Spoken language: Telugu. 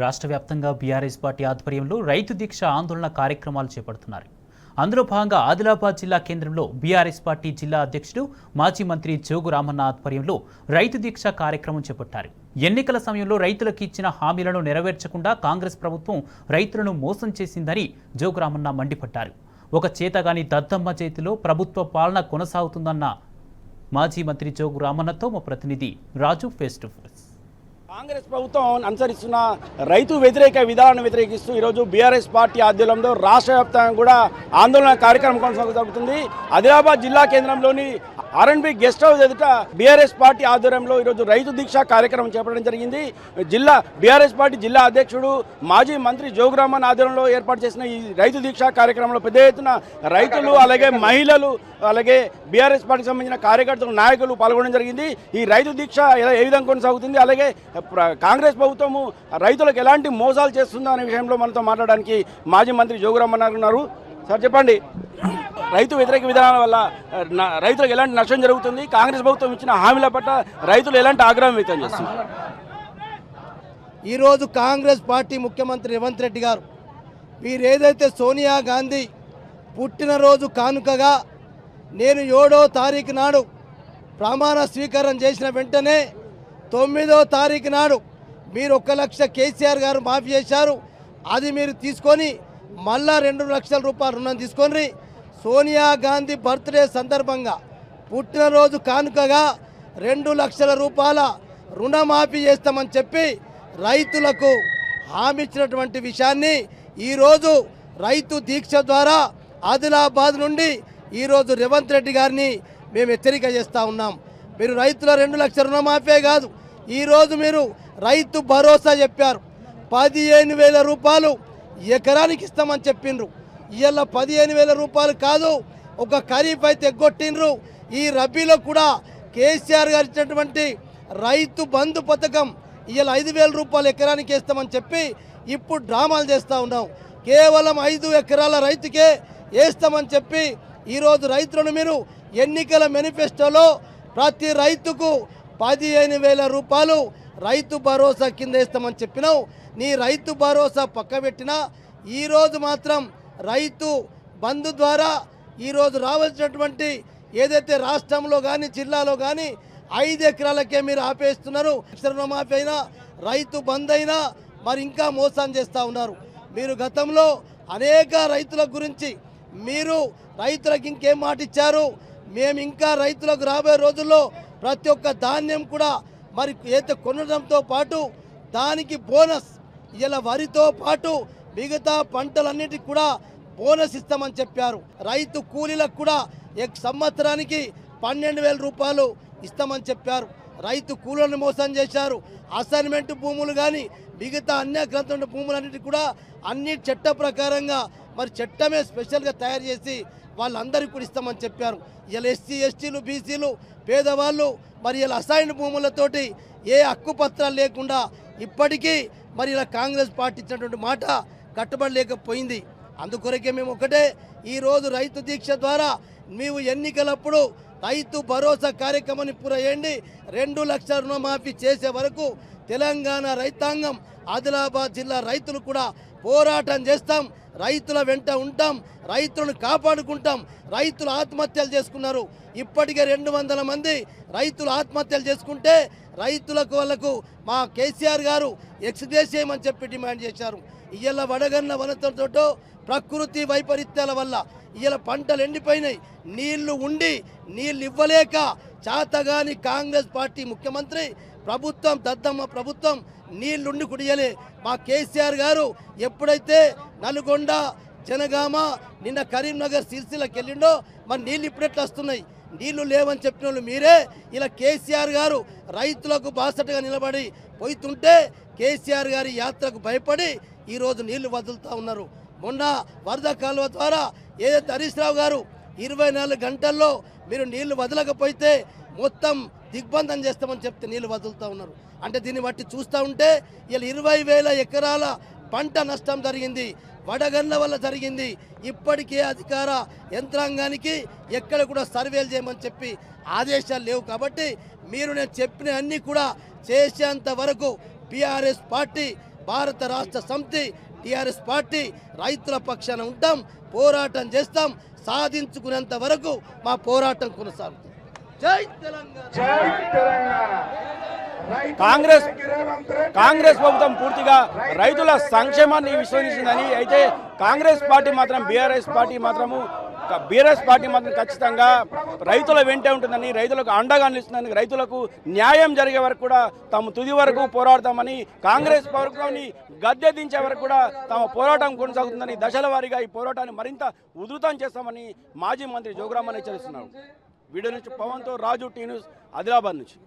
రాష్ట్ర వ్యాప్తంగా బీఆర్ఎస్ పార్టీ ఆధ్వర్యంలో రైతు దీక్ష ఆందోళన కార్యక్రమాలు చేపడుతున్నారు. అందులో భాగంగా ఆదిలాబాద్ జిల్లా కేంద్రంలో బీఆర్ఎస్ పార్టీ జిల్లా అధ్యక్షుడు మాజీ మంత్రి జోగు రామన్న ఆధ్వర్యంలో రైతు దీక్ష కార్యక్రమం చేపట్టారు. ఎన్నికల సమయంలో రైతులకు ఇచ్చిన హామీలను నెరవేర్చకుండా కాంగ్రెస్ ప్రభుత్వం రైతులను మోసం చేసిందని జోగు రామన్న మండిపడ్డారు. ఒక చేతగాని దద్దమ్మ చేతిలో ప్రభుత్వ పాలన కొనసాగుతుందన్న మాజీ మంత్రి జోగు రామన్నతో మా ప్రతినిధి రాజు ఫేస్ టు ఫేస్. కాంగ్రెస్ ప్రభుత్వం అనుసరిస్తున్న రైతు వ్యతిరేక విధానాన్ని వ్యతిరేకిస్తూ ఈరోజు బీఆర్ఎస్ పార్టీ ఆధ్వర్యంలో రాష్ట్ర వ్యాప్తంగా కూడా ఆందోళన కార్యక్రమం కొనసాగుతుంది. ఆదిలాబాద్ జిల్లా కేంద్రంలోని ఆర్ఎండ్బి గెస్ట్ హౌస్ ఎదుట బీఆర్ఎస్ పార్టీ ఆధ్వర్యంలో ఈరోజు రైతు దీక్ష కార్యక్రమం చేపట్టడం జరిగింది. బీఆర్ఎస్ పార్టీ జిల్లా అధ్యక్షుడు మాజీ మంత్రి జోగు రామన్న ఆధ్వర్యంలో ఏర్పాటు చేసిన ఈ రైతు దీక్ష కార్యక్రమంలో పెద్ద ఎత్తున రైతులు, అలాగే మహిళలు, అలాగే బీఆర్ఎస్ పార్టీకి సంబంధించిన కార్యకర్తలు, నాయకులు పాల్గొనడం జరిగింది. ఈ రైతు దీక్ష ఏ విధంగా కొనసాగుతుంది, అలాగే కాంగ్రెస్ ప్రభుత్వము రైతులకు ఎలాంటి మోసాలు చేస్తుందో అనే విషయంలో మనతో మాట్లాడడానికి మాజీ మంత్రి జోగు రామన్న ఉన్నారు. సార్ చెప్పండి, రైతు వ్యతిరేక విధానాల వల్ల రైతులకు ఎలాంటి నష్టం జరుగుతుంది? కాంగ్రెస్ ప్రభుత్వం ఇచ్చిన హామీల పట్ల రైతులు ఎలాంటి ఆగ్రహం వ్యక్తం చేస్తున్నారు? ఈరోజు కాంగ్రెస్ పార్టీ ముఖ్యమంత్రి రేవంత్ రెడ్డి గారు మీరు ఏదైతే సోనియా గాంధీ పుట్టినరోజు కానుకగా నేను 7వ తారీఖు నాడు ప్రమాణ స్వీకారం చేసిన వెంటనే 9వ తారీఖు నాడు మీరు 1 లక్ష కేసీఆర్ గారు మాఫీ చేశారు. అది మీరు తీసుకొని మళ్ళా 2 లక్షల రూపాయలు రుణం తీసుకొని సోనియా గాంధీ బర్త్డే సందర్భంగా పుట్టినరోజు కానుకగా 2 లక్షల రూపాయల రుణమాఫీ చేస్తామని చెప్పి రైతులకు హామీ ఇచ్చినటువంటి విషయాన్ని ఈరోజు రైతు దీక్ష ద్వారా ఆదిలాబాద్ నుండి ఈరోజు రేవంత్ రెడ్డి గారిని మేము హెచ్చరిక చేస్తూ ఉన్నాం. మీరు రైతుల 2 లక్షల రుణమాఫీ కాదు, ఈరోజు మీరు రైతు భరోసా చెప్పారు. 15,000 రూపాయలు ఎకరానికి ఇస్తామని చెప్పిండ్రు. ఇవాళ 15,000 రూపాయలు కాదు, ఒక ఖరీఫ్ అయితే ఎగ్గొట్టిండ్రు. ఈ రబీలో కూడా కేసీఆర్ గారు ఇచ్చినటువంటి రైతు బంధు పథకం ఇవాళ 5,000 రూపాయలు ఎకరానికి వేస్తామని చెప్పి ఇప్పుడు డ్రామాలు చేస్తూ ఉన్నాం. కేవలం 5 ఎకరాల రైతుకే వేస్తామని చెప్పి ఈరోజు రైతులను మీరు ఎన్నికల మేనిఫెస్టోలో ప్రతి రైతుకు 15,000 రూపాయలు రైతు భరోసా కింద వేస్తామని చెప్పినావు. నీ రైతు భరోసా పక్కబెట్టినా ఈరోజు మాత్రం రైతు బంధు ద్వారా ఈరోజు రావాల్సినటువంటి ఏదైతే రాష్ట్రంలో కానీ జిల్లాలో కానీ 5 ఎకరాలకే మీరు ఆపేస్తున్నారు. రుణమాఫీ అయినా రైతు బంధు అయినా మరి ఇంకా మోసం చేస్తూ ఉన్నారు. మీరు గతంలో అనేక రైతుల గురించి మీరు రైతులకు ఇంకేం మాట ఇచ్చారు, మేము ఇంకా రైతులకు రాబోయే రోజుల్లో ప్రతి ఒక్క ధాన్యం కూడా మరి ఏదైతే కొనడంతో పాటు దానికి బోనస్, ఇలా వరితో పాటు మిగతా పంటలన్నిటికి కూడా బోనస్ ఇస్తామని చెప్పారు. రైతు కూలీలకు కూడా సంవత్సరానికి 12,000 రూపాయలు ఇస్తామని చెప్పారు. రైతు కూలీలను మోసం చేశారు. అసైన్మెంట్ భూములు కానీ మిగతా అన్య గ్రంథ భూములన్నిటికీ కూడా అన్ని చట్ట ప్రకారంగా మరి చట్టమే స్పెషల్గా తయారు చేసి వాళ్ళందరికీ కూడా ఇస్తామని చెప్పారు. ఇలా ఎస్సీ ఎస్టీలు బీసీలు పేదవాళ్ళు మరి ఇలా అసైన్ భూములతోటి ఏ హక్కు పత్రాలు లేకుండా ఇప్పటికీ మరి ఇలా కాంగ్రెస్ పార్టీ ఇచ్చినటువంటి మాట కట్టుబడలేకపోయింది. అందుకొరకే మేము ఒకటే ఈరోజు రైతు దీక్ష ద్వారా మేము ఎన్నికలప్పుడు రైతు భరోసా కార్యక్రమాన్ని పూర్తయ్యండి, 2 లక్షల రుణమాఫీ చేసే వరకు తెలంగాణ రైతాంగం, ఆదిలాబాద్ జిల్లా రైతులు కూడా పోరాటం చేస్తాం. రైతుల వెంట ఉంటాం, రైతులను కాపాడుకుంటాం. రైతులు ఆత్మహత్యలు చేసుకున్నారు. ఇప్పటికే 200 మంది రైతులు ఆత్మహత్యలు చేసుకుంటే రైతులకు వాళ్ళకు మా కేసీఆర్ గారు ఎక్స్గ్రేస్ చేయమని చెప్పి డిమాండ్ చేశారు. ఇవాళ వడగన్న వనరులతో ప్రకృతి వైపరీత్యాల వల్ల ఇవాళ పంటలు ఎండిపోయినాయి. నీళ్లు ఉండి నీళ్ళు ఇవ్వలేక చాతగాని కాంగ్రెస్ పార్టీ ముఖ్యమంత్రి ప్రభుత్వం, దద్దమ్మ ప్రభుత్వం నీళ్లుండి కుడియలే. మా కేసీఆర్ గారు ఎప్పుడైతే నల్గొండ, జనగామ, నిన్న కరీంనగర్, సిరిసిల్లకి వెళ్ళిండో మరి నీళ్ళు ఇప్పుడెట్లా వస్తున్నాయి? నీళ్లు లేవని చెప్పిన వాళ్ళు మీరే. ఇలా కేసీఆర్ గారు రైతులకు బాసటగా నిలబడి పోతుంటే కేసీఆర్ గారి యాత్రకు భయపడి ఈరోజు నీళ్లు వదులుతూ ఉన్నారు. మొన్న వరద కాలువ ద్వారా ఏదైతే హరీష్ రావు గారు 24 గంటల్లో మీరు నీళ్లు వదలకపోతే మొత్తం దిగ్బంధం చేస్తామని చెప్తే నీళ్లు వదులుతూ ఉన్నారు. అంటే దీన్ని బట్టి చూస్తూ ఉంటే ఇలా 20,000 ఎకరాల పంట నష్టం జరిగింది, వడగండ్ల వల్ల జరిగింది. ఇప్పటికే అధికార యంత్రాంగానికి ఎక్కడ కూడా సర్వేలు చేయమని చెప్పి ఆదేశాలు లేవు. కాబట్టి మీరు నేను చెప్పిన అన్నీ కూడా చేసేంత వరకు బీఆర్ఎస్ పార్టీ భారత రాష్ట్ర సమితి టీఆర్ఎస్ పార్టీ రైతుల పక్షాన ఉంటాం, పోరాటం చేస్తాం, సాధించుకునేంత వరకు మా పోరాటం కొనసాగుతుంది. జై తెలంగాణ. కాంగ్రెస్ ప్రభుత్వం పూర్తిగా రైతుల సంక్షేమాన్ని విశ్వసించిందని, అయితే కాంగ్రెస్ పార్టీ మాత్రం బీఆర్ఎస్ పార్టీ మాత్రం ఖచ్చితంగా రైతుల వెంటే ఉంటుందని, రైతులకు అండగా నిలుస్తుందని, రైతులకు న్యాయం జరిగే వరకు కూడా తాము తుది వరకు పోరాడతామని, కాంగ్రెస్ ప్రభుత్వాన్ని గద్దె దించే వరకు కూడా తమ పోరాటం కొనసాగుతుందని, దశల వారీగా ఈ పోరాటాన్ని మరింత ఉధృతం చేస్తామని మాజీ మంత్రి జోగురామన్ హెచ్చరిస్తున్నారు. వీడియో నుంచి పవన్తో రాజు, టీ న్యూస్, ఆదిలాబాద్ నుంచి.